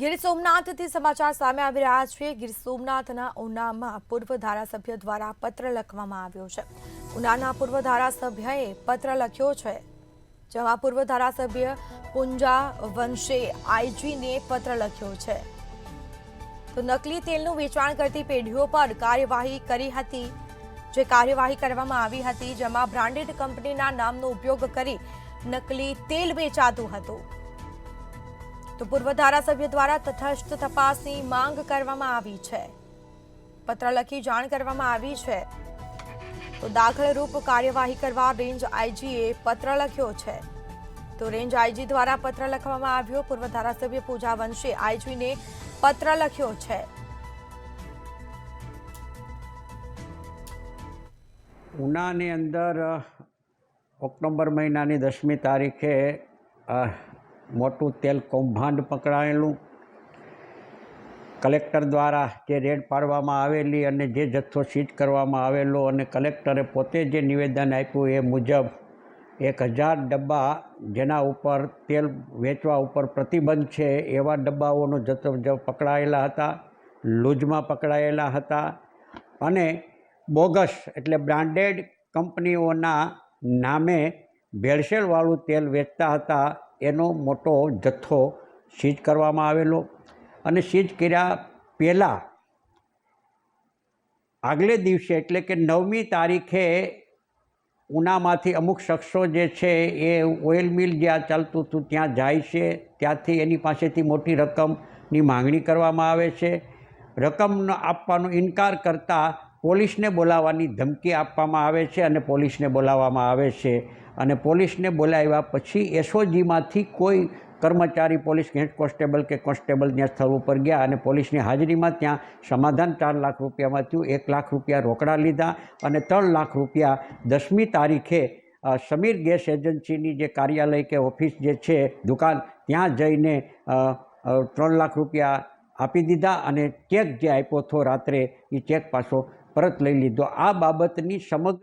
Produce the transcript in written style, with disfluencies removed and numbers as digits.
ગીર સોમનાથથી સમાચાર સામે આવી રહ્યા છે। ગીર સોમનાથના ઉનામાં પૂર્વ ધારાસભ્ય દ્વારા પત્ર લખવામાં આવ્યો છે। ઉનાના પૂર્વ ધારાસભ્યએ પત્ર લખ્યો છે, જેમાં પૂર્વ ધારાસભ્ય પુંજા વંશે આઈજીને પત્ર લખ્યો છે। તો નકલી તેલનું વેચાણ કરતી પેઢીઓ પર કાર્યવાહી કરી હતી, જે કાર્યવાહી કરવામાં આવી હતી, જેમાં બ્રાન્ડેડ કંપનીના નામનો ઉપયોગ કરી નકલી તેલ વેચાતું હતું। તો પૂર્વ ધારાસભ્ય દ્વારા તટસ્થ તપાસની માંગ કરવામાં આવી છે। પત્ર લખી જાણ કરવામાં આવી છે। તો દાખલરૂપ કાર્યવાહી કરવા રેન્જ આઈજીએ પત્ર લખ્યો છે। તો રેન્જ આઈજી દ્વારા પત્ર લખવામાં આવ્યો। પૂર્વ ધારાસભ્ય પૂજા વંશે આઈજીને પત્ર લખ્યો છે। ઉનાની અંદર ઓક્ટોબર મહિનાની 10મી તારીખે મોટું તેલ કૌભાંડ પકડાયેલું। કલેક્ટર દ્વારા જે રેડ પાડવામાં આવેલી અને જે જથ્થો સીઝ કરવામાં આવેલો અને કલેક્ટરે પોતે જે નિવેદન આપ્યું એ મુજબ 1000 ડબ્બા જેના ઉપર તેલ વેચવા ઉપર પ્રતિબંધ છે એવા ડબ્બાઓનો જથ્થો પકડાયેલા હતા, લૂઝમાં પકડાયેલા હતા અને બોગસ એટલે બ્રાન્ડેડ કંપનીઓના નામે ભેળસેળવાળું તેલ વેચતા હતા એનો મોટો જથ્થો સીઝ કરવામાં આવેલો। અને સીઝ કર્યા પહેલાં આગલે દિવસે એટલે કે 9મી તારીખે ઉનામાંથી અમુક શખ્સો જે છે એ ઓઇલ મિલ જ્યાં ચાલતું હતું ત્યાં જાય છે, ત્યાંથી એની પાસેથી મોટી રકમની માંગણી કરવામાં આવે છે। રકમ આપવાનો ઇનકાર કરતાં પોલીસને બોલાવવાની ધમકી આપવામાં આવે છે અને પોલીસને બોલાવવામાં આવે છે અને પોલીસને બોલાવ્યા પછી એસઓજીમાંથી કોઈ કર્મચારી પોલીસ હેડ કોન્સ્ટેબલ કે કોન્સ્ટેબલ ત્યાં સ્થળ ઉપર ગયા અને પોલીસની હાજરીમાં ત્યાં સમાધાન 4 લાખ રૂપિયામાં થયું। 1 લાખ રૂપિયા રોકડા લીધા અને 3 લાખ રૂપિયા 10મી તારીખે સમીર ગેસ એજન્સીની જે કાર્યાલય કે ઓફિસ જે છે દુકાન ત્યાં જઈને 3 લાખ રૂપિયા આપી દીધા અને ચેક જે આપ્યો હતો રાત્રે એ ચેક પાછો પરત લઈ લીધો। આ બાબતની સમગ્ર